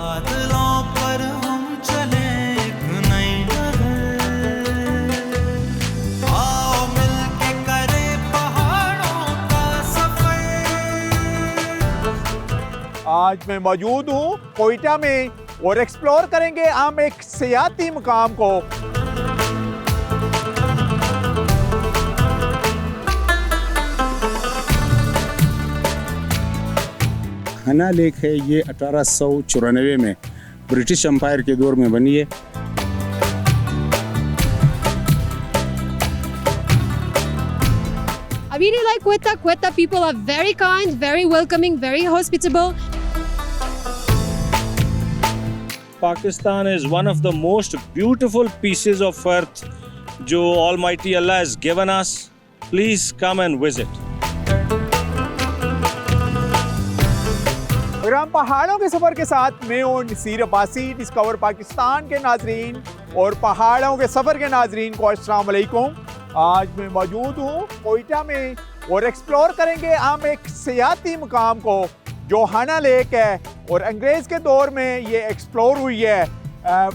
बादलों पर हम चले एक नई डगर, आओ मिलके करें पहाड़ों का सफर। आज मैं मौजूद हूँ कोयटा में और एक्सप्लोर करेंगे हम एक सियाती मुकाम को। हना लेक है, ये 1894 में ब्रिटिश एम्पायर के दौर में बनी है। I really like Quetta. Quetta people are very kind, very welcoming, very hospitable. Pakistan is one of the most beautiful pieces of earth जो Almighty Allah has given us. Please come and visit. अगर हम पहाड़ों के सफ़र के साथ मैं हूँ Naseer Abbasi, discover Pakistan के नाजरीन और पहाड़ों के सफ़र के नाजरीन को अस्सलाम वालेकुम। आज मैं मौजूद हूँ कोयटा में और एक्सप्लोर करेंगे हम एक सियाती मुकाम को जो हना लेक है और अंग्रेज़ के दौर में ये एक्सप्लोर हुई है।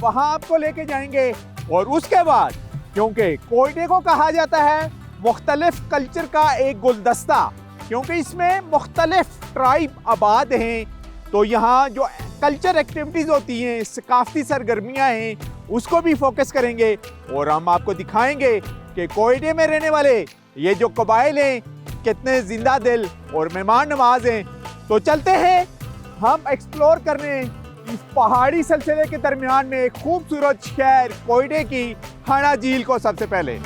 वहाँ आपको लेके जाएंगे और उसके बाद क्योंकि कोयटे को कहा जाता है मुख्तलिफ कल्चर का एक गुलदस्ता, क्योंकि इसमें मुख्तलिफ ट्राइब आबाद हैं, तो यहाँ जो कल्चर एक्टिविटीज़ होती हैं, सकाफ़ती सरगर्मियाँ हैं, उसको भी फोकस करेंगे और हम आपको दिखाएंगे कि कोयटे में रहने वाले ये जो कबाइल हैं कितने ज़िंदा दिल और मेहमान नवाज हैं। तो चलते हैं हम एक्सप्लोर करने इस पहाड़ी सिलसिले के दरमियान में एक खूबसूरत शहर कोयटे की हना झील को। सबसे पहले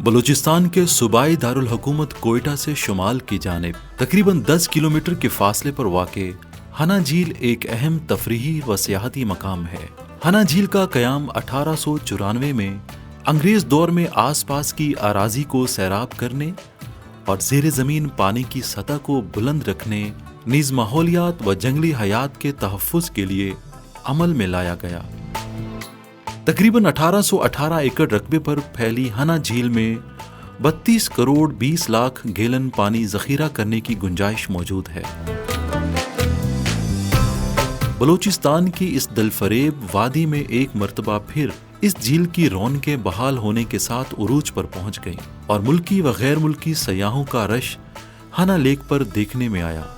बलूचिस्तान के सूबाई दारुल हुकूमत कोयटा से शुमाल की जानिब तकरीबन 10 किलोमीटर के फासले पर वाक़े हना झील एक अहम तफरीही व सियाहती मकाम है। हना झील का क़याम 1894 में अंग्रेज़ दौर में आसपास की अराजी को सैराब करने और ज़ेरे ज़मीन पानी की सतह को बुलंद रखने नीज़ माहौलियात व जंगली हयात के तहफ़्फ़ुज़ के लिए अमल में लाया गया। तकरीबन 1818 एकड़ रकबे पर फैली हना झील में 32 करोड़ 20 लाख गैलन पानी ज़ख़ीरा करने की गुंजाइश मौजूद है। बलूचिस्तान की इस दिलफरेब वादी में एक मर्तबा फिर इस झील की रौनकें बहाल होने के साथ उरूज पर पहुंच गईं और मुल्की व गैर मुल्की सयाहों का रश हना लेक पर देखने में आया।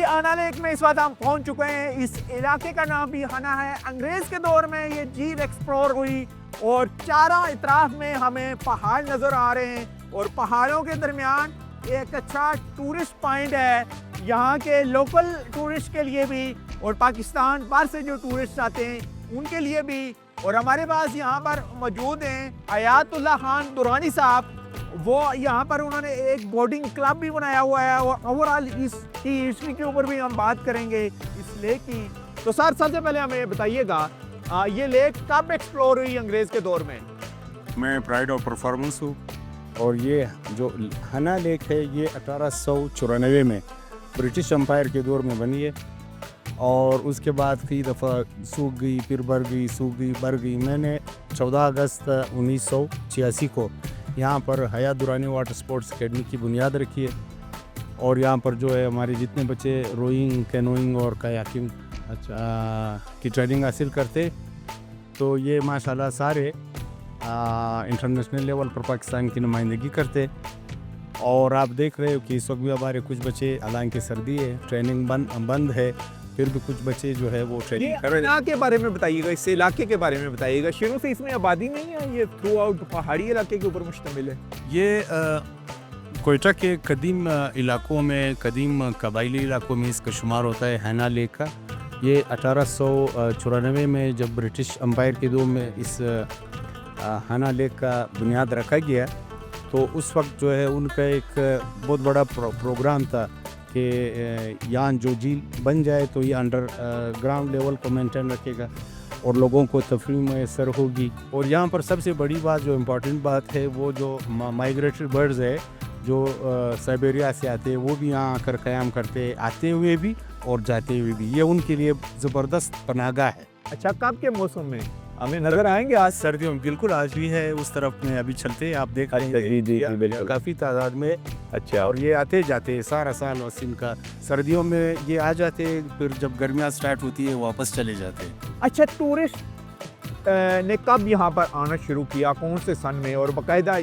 हना लेक में इस वक्त हम पहुंच चुके हैं। इस इलाके का नाम भी हना है। अंग्रेज़ के दौर में ये झील एक्सप्लोर हुई और चारों इतराफ में हमें पहाड़ नज़र आ रहे हैं और पहाड़ों के दरमियान एक अच्छा टूरिस्ट पॉइंट है यहाँ के लोकल टूरिस्ट के लिए भी और पाकिस्तान बाहर से जो टूरिस्ट आते हैं उनके लिए भी। और हमारे पास यहाँ पर मौजूद हैं आयातुल्ला खान दुरानी साहब, वो यहाँ पर उन्होंने एक बोटिंग क्लब भी बनाया हुआ है और ओवरऑल इसकी हिस्ट्री के ऊपर भी हम बात करेंगे इस लेक की। तो सर सबसे पहले हमें बताइएगा ये लेक कब एक्सप्लोर हुई अंग्रेज़ के दौर में? मैं प्राइड ऑफ परफॉर्मेंस हूँ और ये जो हना लेक है ये 1894 में ब्रिटिश एम्पायर के दौर में बनी है और उसके बाद कई दफ़ा सूख गई, फिर बढ़ गई, सूख गई, बढ़ गई। मैंने 14 अगस्त 1986 को यहाँ पर हयात दुरानी वाटर स्पोर्ट्स अकेडमी की बुनियाद रखी है और यहाँ पर जो है हमारे जितने बच्चे रोइंग, कैनोइंग और कायाकिंग की ट्रेनिंग हासिल करते, तो ये माशाल्लाह सारे इंटरनेशनल लेवल पर पाकिस्तान की नुमाइंदगी करते। और आप देख रहे हो कि इस वक्त भी हमारे कुछ बच्चे, हालांकि सर्दी है, ट्रेनिंग बंद है, फिर भी कुछ बच्चे जो है वो ट्रेनिंग कर रहे हैं। के बारे में बताइएगा, इस इलाके के बारे में बताइएगा। शुरू से इसमें आबादी नहीं है, ये थ्रू आउट पहाड़ी इलाके के ऊपर मुश्तमिल है। ये कोयटा के कदीम इलाकों में, कदीम कबाइली इलाकों में इसका शुमार होता है हना लेक का। ये 1894 में जब ब्रिटिश एम्पायर के दौर में इस हना लेक का बुनियाद रखा गया, तो उस वक्त जो है उनका एक बहुत बड़ा प्रोग्राम था कि यहाँ जो झील बन जाए तो ये अंडर ग्राउंड लेवल को मेंटेन रखेगा और लोगों को तफरीह मैसर होगी। और यहाँ पर सबसे बड़ी बात, जो इम्पोर्टेंट बात है, वो जो माइग्रेटरी बर्ड्स है जो साइबेरिया से आते हैं, वो भी यहाँ आकर क़याम करते, आते हुए भी और जाते हुए भी। ये उनके लिए ज़बरदस्त पनाहगाह है। अच्छा, कब के मौसम में हमें नजर आएंगे? आज सर्दियों में बिल्कुल आज भी है, उस तरफ में अभी चलते हैं, आप देख अच्छा, जी, बिल्कुल। काफ़ी तादाद में। अच्छा, और ये आते जाते सारा साल वसीम का। सर्दियों में ये आ जाते, फिर जब गर्मियाँ स्टार्ट होती है वापस चले जाते। अच्छा, टूरिस्ट ने कब यहाँ पर आना शुरू किया, कौन से सन में? और बाकायदा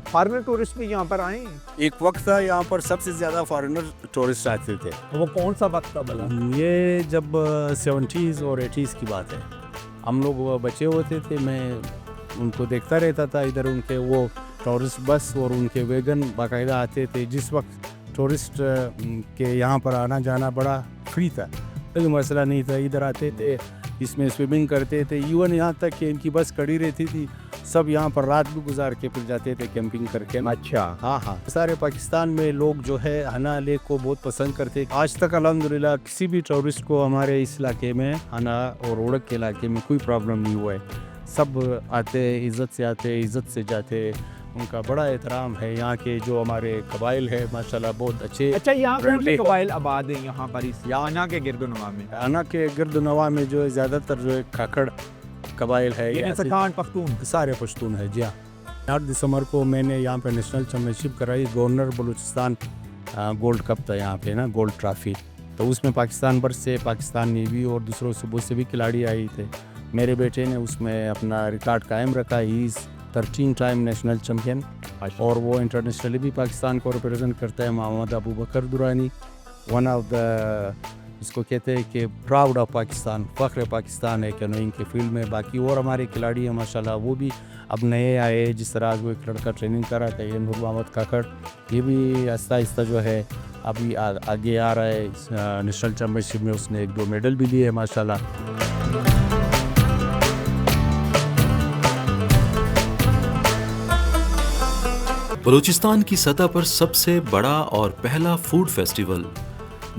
फॉरेनर टूरिस्ट भी यहाँ पर आए? एक वक्त था यहाँ पर सबसे ज़्यादा फॉरेनर टूरिस्ट आते थे। वो कौन सा वक्त था भला? ये जब 70s और 80s की बात है। हम लोग बच्चे होते थे, मैं उनको देखता रहता था इधर। उनके वो टूरिस्ट बस और उनके वैगन बाकायदा आते थे। जिस वक्त टूरिस्ट के यहाँ पर आना जाना बड़ा फ्री था, कोई मसला नहीं था। इधर आते थे, इसमें स्विमिंग करते थे। इवन यहाँ तक कि इनकी बस खड़ी रहती थी, सब यहाँ पर रात भी गुजार के फिर जाते थे कैंपिंग करके। अच्छा, हाँ, सारे पाकिस्तान में लोग जो है हना लेक को बहुत पसंद करते। आज तक अल्हम्दुलिल्लाह किसी भी टूरिस्ट को हमारे इस इलाके में, हना और ओड़क के इलाके में, कोई प्रॉब्लम नहीं हुआ है। सब आते, इज़्ज़त से आते, इज़्ज़त से जाते। उनका बड़ा एहतराम है। यहाँ के जो हमारे कबाइल है माशाल्लाह बहुत अच्छे। अच्छा, यहाँ कौन से कबाइल आबाद हैं यहाँ पर, इस आना के गिरदोनवा में? आना के गिरदोनवा में जो है ज़्यादातर जो है काकड़ कबाइल है, ये सखान पख्तून, सारे पश्तून है। जी हाँ। 8 दिसंबर को मैंने यहाँ पे नेशनल चैम्पियनशिप कराई। गवर्नर बलूचिस्तान गोल्ड कप था यहाँ पे ना, गोल्ड ट्रॉफी। तो उसमें पाकिस्तान भर से, पाकिस्तान नेवी और दूसरों सूबों से भी खिलाड़ी आए थे। मेरे बेटे ने उसमें अपना रिकॉर्ड कायम रखा। He is 13 time national champion. और वो इंटरनेशनली भी पाकिस्तान को रिप्रेजेंट करता है। मोहम्मद अबू बकर दुरानी, वन ऑफ द, इसको कहते हैं कि प्राउड ऑफ पाकिस्तान, फ़ख्र पाकिस्तान है कैनोइंग के फील्ड में। बाकी और हमारे खिलाड़ी हैं माशाल्लाह, वो भी अब नए आए। जिस तरह वो एक लड़का ट्रेनिंग कर रहा था, ये नूर मोहम्मद काकड़, ये भी आहिस्ता आहिस्ता जो है अभी आगे आ रहा है। नेशनल चैम्पियनशिप में उसने 1-2 मेडल भी लिए माशाल्लाह। बलूचिस्तान की सतह पर सबसे बड़ा और पहला फूड फेस्टिवल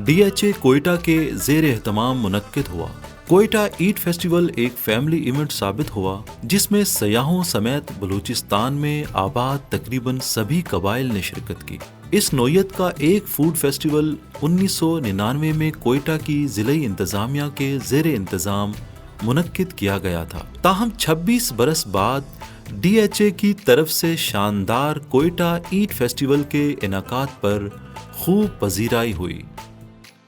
DHA कोयटा के ज़ेर एहतमाम मुनक्किद हुआ। कोयटा ईट फेस्टिवल एक फैमिली इवेंट साबित हुआ जिसमें सयाहों समेत बलूचिस्तान में आबाद तकरीबन सभी कबाइल ने शिरकत की। इस नौयत का एक फूड फेस्टिवल 1999 में कोयटा की ज़िले इंतज़ामिया के ज़ेर इंतज़ाम मुनक्किद किया गया था। ताहम 26 बरस बाद DHA की तरफ से शानदार कोयटा ईट फेस्टिवल के इनाकाद पर खूब पजीराई हुई।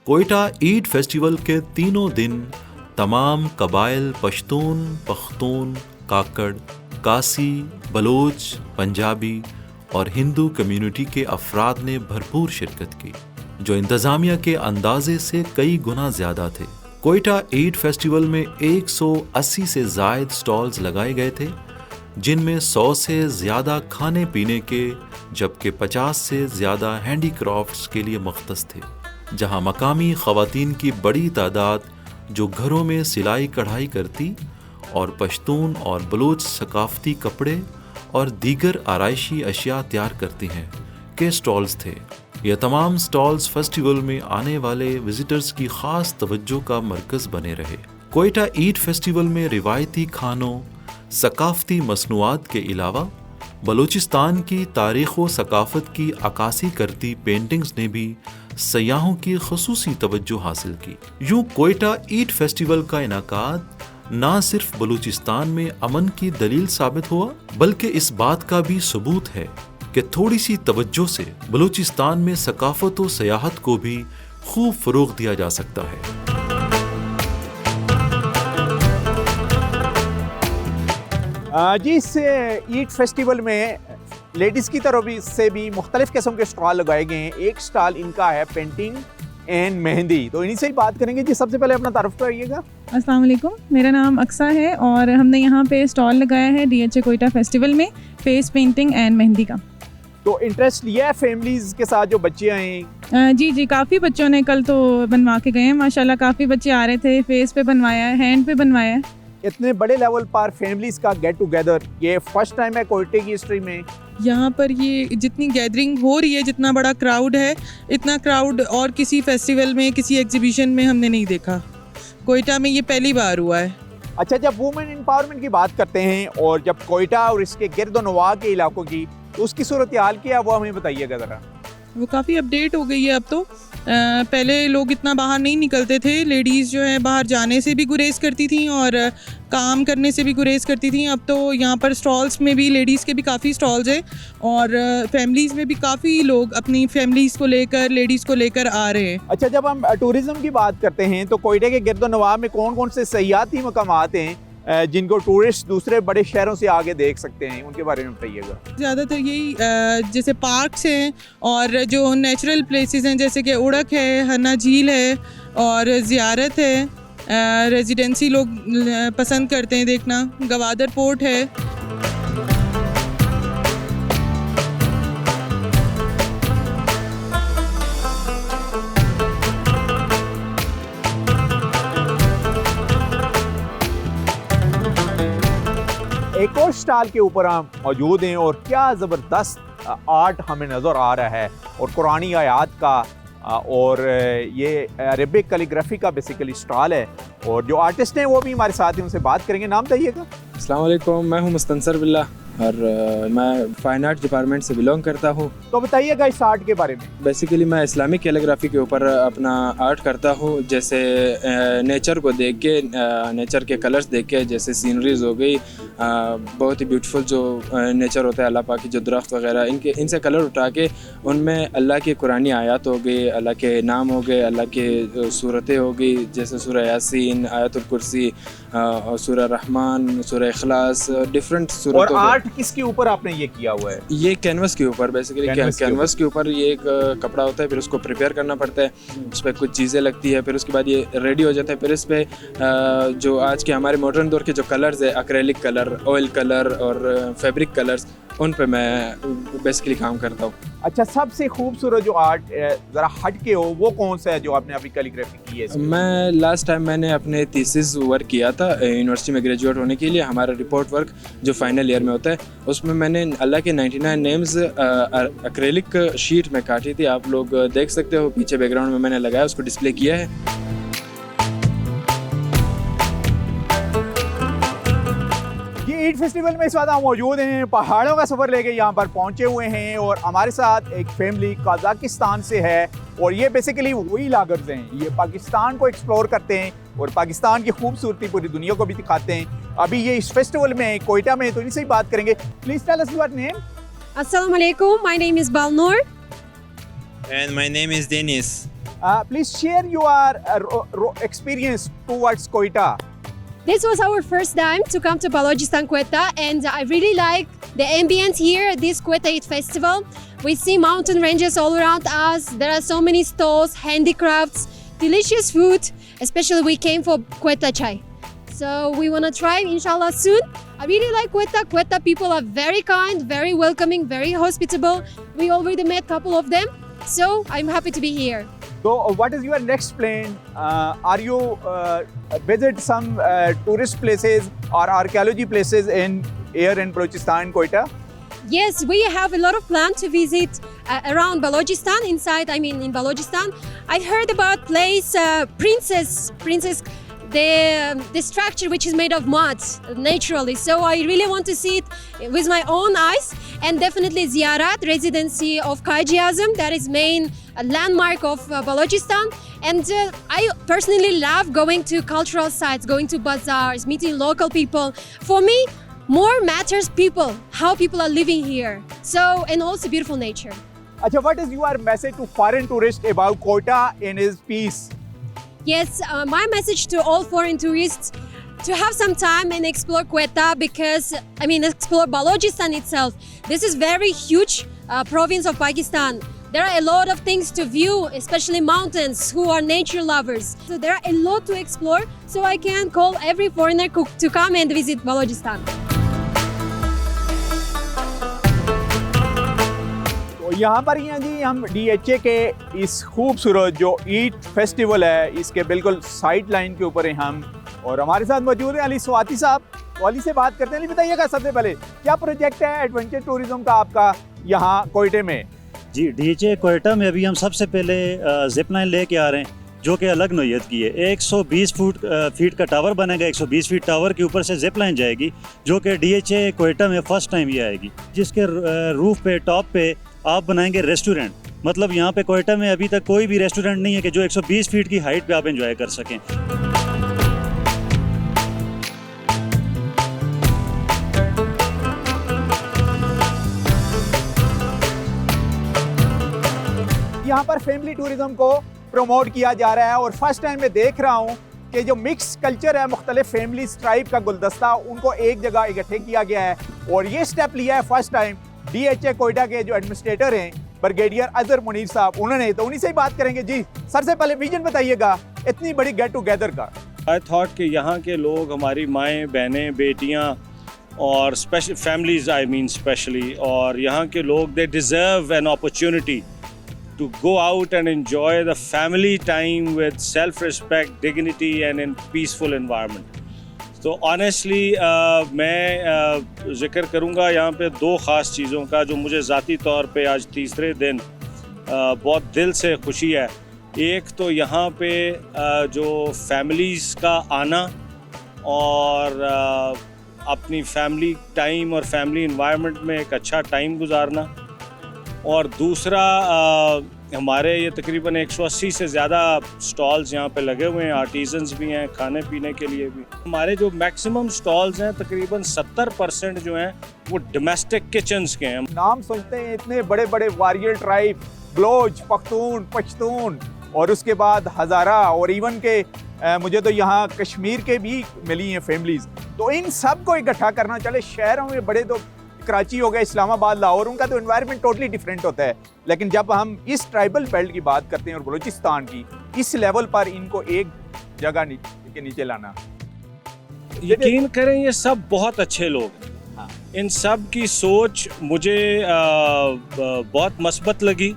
कोयटा ईट फेस्टिवल के तीनों दिन तमाम कबाइल पश्तून, पख्तून, काकड़, कासी, बलोच, पंजाबी और हिंदू कम्युनिटी के अफराद ने भरपूर शिरकत की, जो इंतज़ामिया के अंदाजे से कई गुना ज़्यादा थे। कोयटा ईट फेस्टिवल में 180 से ज़ायद स्टॉल्स लगाए गए थे, जिनमें 100 से ज़्यादा खाने पीने के, जबकि 50 से ज़्यादा हैंडीक्राफ्ट्स के लिए मख्तस थे, जहां मकामी ख़वातीन की बड़ी तादाद जो घरों में सिलाई कढ़ाई करती और पश्तून और बलूच सकाफ़ती कपड़े और दीगर आराइशी अशिया तैयार करती हैं के स्टॉल्स थे। यह तमाम स्टॉल्स फेस्टिवल में आने वाले विजिटर्स की ख़ास तवज्जो का मरकज़ बने रहे। कोयटा ईट फेस्टिवल में रिवायती खानों, सकाफ़ती मसनूआत के अलावा बलूचिस्तान की तारीख़ व सकाफ़त की अक्कासी करती पेंटिंग्स ने भी सयाहों की ख़ुसूसी तवज्जो हासिल की। यूँ कोयटा ईट फेस्टिवल का इनाकाद ना सिर्फ बलूचिस्तान में अमन की दलील साबित हुआ, बल्कि इस बात का भी सबूत है कि थोड़ी सी तवज्जो से बलूचिस्तान में सकाफ़त व सयाहत को भी खूब फ़रोग़ दिया जा सकता है। जी, इस ईट फेस्टिवल में लेडीज़ की तरफ से भी मुख्तलिफ किस्म के स्टॉल लगाए गए हैं। एक स्टॉल इनका है पेंटिंग एंड मेहंदी, तो इन्हीं से ही बात करेंगे। जी, सबसे पहले अपना तारुफ कराइएगा। अस्सलाम वालेकुम, मेरा नाम अक्सा है और हमने यहाँ पे स्टॉल लगाया है DHA कोयटा फेस्टिवल में फेस पेंटिंग एंड मेहंदी का। तो इंटरेस्ट लिया है फैमिलीज़ के साथ जो बच्चे आए? जी, काफ़ी बच्चों ने कल तो बनवा के गए हैं माशाल्लाह। काफ़ी बच्चे आ रहे थे, फेस पे बनवाया है, हैंड पे बनवाया है। इतने बड़े लेवल पर फैमिलीज़ का गेट टुगेदर ये फर्स्ट टाइम है कोयटे की हिस्ट्री में। यहाँ पर ये जितनी गैदरिंग हो रही है, जितना बड़ा क्राउड है, इतना क्राउड और किसी फेस्टिवल में, किसी एग्जीबिशन में हमने नहीं देखा। कोयटा में ये पहली बार हुआ है। अच्छा, जब वुमेन एम्पावरमेंट की बात करते हैं और जब कोयटा और इसके गिरदोनवा के इलाकों की, तो उसकी सूरत हाल क्या है वो हमें बताइएगा ज़रा। वो काफ़ी अपडेट हो गई है अब तो। पहले लोग इतना बाहर नहीं निकलते थे, लेडीज़ जो है बाहर जाने से भी गुरेज करती थी और काम करने से भी गुरेज करती थी। अब तो यहाँ पर स्टॉल्स में भी लेडीज़ के भी काफ़ी स्टॉल्स हैं और फैमिलीज़ में भी काफ़ी लोग अपनी फैमिलीज़ को लेकर, लेडीज़ को लेकर आ रहे हैं। अच्छा, जब हम टूरिज्म की बात करते हैं तो कोयटे के गिरदोनवा में कौन कौन से सयाहती मकामात हैं जिनको टूरिस्ट दूसरे बड़े शहरों से आगे देख सकते हैं, उनके बारे में बताइएगा। ज़्यादातर यही जैसे पार्क्स हैं और जो नेचुरल प्लेसेस हैं, जैसे कि उड़क है, हन्ना झील है और ज़ियारत है। रेजिडेंसी लोग पसंद करते हैं देखना। गवादर पोर्ट है। एक और स्टॉल के ऊपर हम मौजूद हैं और क्या ज़बरदस्त आर्ट हमें नज़र आ रहा है और कुरानी आयात का और ये अरेबिक कैलीग्राफी का बेसिकली स्टॉल है और जो आर्टिस्ट हैं वो भी हमारे साथ हैं, उनसे बात करेंगे। नाम बताइएगा। अस्सलाम वालेकुम, मैं हूं मुस्तंसर बिल्ला और मैं फाइन आर्ट डिपार्टमेंट से बिलोंग करता हूं। तो बताइएगा इस आर्ट के बारे में। बेसिकली मैं इस्लामिक कैलीग्राफी के ऊपर अपना आर्ट करता हूं, जैसे नेचर को देख के, नेचर के कलर्स देख के, जैसे सीनरीज हो गई, बहुत ही ब्यूटीफुल जो नेचर होता है अल्लाह पाक की, जो दरख्त वगैरह, इनसे कलर उठा के उनमें अल्लाह की कुरानी आयत हो गई, अल्लाह के नाम हो गए, अल्लाह के सूरतें हो गई, जैसे सूरह यासीन, आयतुल कुर्सी, सूरह रहमान, सूरह इखलास, डिफरेंट सूरतों। और आर्ट किसके ऊपर आपने ये किया हुआ है? ये कैनवस के ऊपर, बेसिकली कैनवस के ऊपर ये एक कपड़ा होता है, फिर उसको प्रिपेयर करना पड़ता है, उस पर कुछ चीज़ें लगती है, फिर उसके बाद ये रेडी हो जाता है। फिर इस पर जो आज के हमारे मॉडर्न दौर के जो कलर्स है, एक्रेलिक कलर, ऑयल कलर और फैब्रिक कलर्स, उन पे मैं बेसिकली काम करता हूँ। अच्छा, सबसे खूबसूरत जो आर्ट ज़रा हट के हो वो कौन सा है जो आपने अभी कैलीग्राफी की है? मैं लास्ट टाइम मैंने अपने थीसिस वर्क किया था यूनिवर्सिटी में ग्रेजुएट होने के लिए। हमारा रिपोर्ट वर्क जो फाइनल ईयर में होता है, उसमें मैंने अल्लाह के 99 नेम्स एक्रेलिक शीट में काटी थी। आप लोग देख सकते हो पीछे बैकग्राउंड में मैंने लगाया, उसको डिस्प्ले किया है। ईद फेस्टिवल में इस वक्त हम मौजूद हैं, पहाड़ों का सफ़र लेके यहाँ पर पहुँचे हुए हैं और हमारे साथ एक फैमिली कजाकिस्तान से है और ये बेसिकली वही व्लॉगर्स हैं। ये पाकिस्तान को एक्सप्लोर करते हैं और पाकिस्तान की खूबसूरती पूरी दुनिया को भी दिखाते हैं। अभी ये इस फेस्टिवल में कोयटा में, तो इनसे ही बात करेंगे। Please tell us your name. Assalamu alaikum. My name is Balnoor. And my name is Dennis. Please share your experience towards Koita. This was our first time to come to Balochistan, Quetta, and I really like the ambience here at this Quetta Eid Festival. We see mountain ranges all around us. There are so many stalls, handicrafts, delicious food. Especially we came for Quetta chai. So we want to try inshallah soon. I really like Quetta. Quetta people are very kind, very welcoming, very hospitable. We already met a couple of them. So I'm happy to be here. So what is your next plan? Are you visit some tourist places or archaeology places here in Balochistan, Koita? Yes, we have a lot of plans to visit around Balochistan, in Balochistan. I heard about place Princess, the structure which is made of mud naturally. So I really want to see it with my own eyes, and definitely Ziyarat, residency of Qaid Azam, that is main landmark of Balochistan. And I personally love going to cultural sites, going to bazaars, meeting local people. For me, more matters people, how people are living here. So, and also beautiful nature. Acha, what is your message to foreign tourists about Koita and its peace? Yes, my message to all foreign tourists to have some time and explore Quetta, because explore Balochistan itself. This is very huge province of Pakistan. There are a lot of things to view, especially mountains, who are nature lovers. So there are a lot to explore. So I can call every foreigner to come and visit Balochistan. यहाँ पर ही हैं जी हम DHA के इस खूबसूरत जो Eid festival है, इसके बिल्कुल साइड लाइन के ऊपर हैं हम और हमारे साथ मौजूद हैं अली स्वाति साहब। तो अली से बात करते हैं। अली बताइएगा सबसे पहले क्या प्रोजेक्ट है एडवेंचर टूरिज्म का आपका यहाँ कोयटे में? जी, DHA कोयटा में अभी हम सबसे पहले जिप लाइन लेके आ रहे हैं जो कि अलग नौयत की है। 120 फीट का टावर बनेगा, 120 फीट टावर के ऊपर से जिप लाइन जाएगी, जो कि DHA कोयटा में फ़र्स्ट टाइम ये आएगी, जिसके रूफ पे टॉप पे आप बनाएंगे रेस्टोरेंट। मतलब यहाँ पे कोयटा में अभी तक कोई भी रेस्टोरेंट नहीं है कि जो 120 फीट की हाइट पे आप एंजॉय कर सकें। यहाँ पर फैमिली टूरिज्म को प्रमोट किया जा रहा है और फर्स्ट टाइम मैं देख रहा हूँ कि जो मिक्स कल्चर है, मुख्तलिफ फैमिली ट्राइब का गुलदस्ता, उनको एक जगह इकट्ठे किया गया है। और ये स्टेप लिया है फर्स्ट टाइम DHA कोयटा के जो एडमिनिस्ट्रेटर हैं ब्रिगेडियर अजहर मुनीर साहब, उन्होंने। तो उन्हीं से ही बात करेंगे। जी सर, से पहले विजन बताइएगा इतनी बड़ी गेट टुगेदर का। आई थॉट कि यहाँ के लोग, हमारी माएँ बहनें बेटियाँ और special families, I mean specially, और यहाँ के लोग they deserve an opportunity to go out and enjoy the family time with self-respect, dignity and in peaceful environment. तो honestly मैं ज़िक्र करूँगा यहाँ पे दो ख़ास चीज़ों का जो मुझे ज़ाती तौर पे आज तीसरे दिन बहुत दिल से खुशी है। एक तो यहाँ पे जो फैमिलीज़ का आना और अपनी फैमिली टाइम और फैमिली इन्वायरमेंट में एक अच्छा टाइम गुजारना, और दूसरा हमारे ये तकरीबन 180 से ज़्यादा स्टॉल्स यहाँ पे लगे हुए हैं, आर्टिजन्स भी हैं, खाने पीने के लिए भी। हमारे जो मैक्सिमम स्टॉल्स हैं तकरीबन 70% जो हैं वो डोमेस्टिक किचन्स के हैं। नाम सुनते हैं इतने बड़े बड़े वारियर ट्राइब, बलोच, पख्तून, पश्तून और उसके बाद हज़ारा, और इवन के मुझे तो यहाँ कश्मीर के भी मिली हैं फैमिलीज़। तो इन सब को इकट्ठा करना, चले शहरों में बड़े तो कराची हो गया, इस्लामाबाद, लाहौर, उनका तो एनवायरनमेंट टोटली डिफरेंट होता है, लेकिन जब हम इस ट्राइबल बेल्ट की बात करते हैं और बलूचिस्तान की, इस लेवल पर इनको एक जगह के नीचे लाना, यकीन करें ये सब बहुत अच्छे लोग हैं। इन सब की सोच मुझे बहुत मस्बत लगी,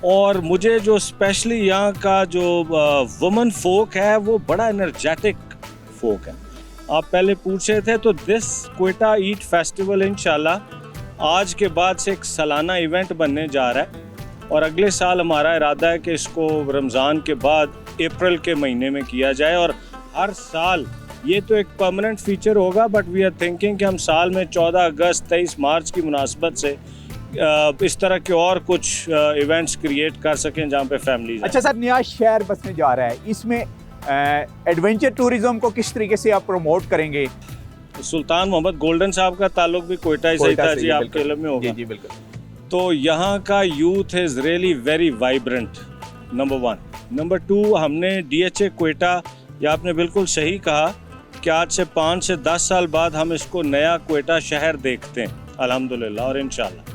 और मुझे जो स्पेशली यहाँ का जो वुमन फोक है वो बड़ा एनर्जेटिक फोक है। आप पहले पूछ रहे थे, तो दिस कोयटा ईट फेस्टिवल इंशाल्लाह आज के बाद से एक सालाना इवेंट बनने जा रहा है, और अगले साल हमारा इरादा है कि इसको रमज़ान के बाद अप्रैल के महीने में किया जाए, और हर साल ये तो एक परमानेंट फीचर होगा, बट वी आर थिंकिंग कि हम साल में 14 अगस्त 23 मार्च की मुनासबत से इस तरह के और कुछ इवेंट्स क्रिएट कर सकें जहाँ पे फैमिलीज। अच्छा सर, नया शहर बसने जा रहा है, इसमें एडवेंचर टूरिज्म को किस तरीके से आप प्रमोट करेंगे? सुल्तान मोहम्मद गोल्डन साहब का ताल्लुक भी कोयटा ही था जी, आपके इल्म में होगा। जी बिल्कुल। तो यहाँ का youth is really very vibrant, number 1। Number 2, हमने DHA कोयटा, या आपने बिल्कुल सही कहा कि आज से 5 से 10 साल बाद हम इसको नया कोयटा शहर देखते हैं अल्हम्दुलिल्लाह और इंशाल्लाह।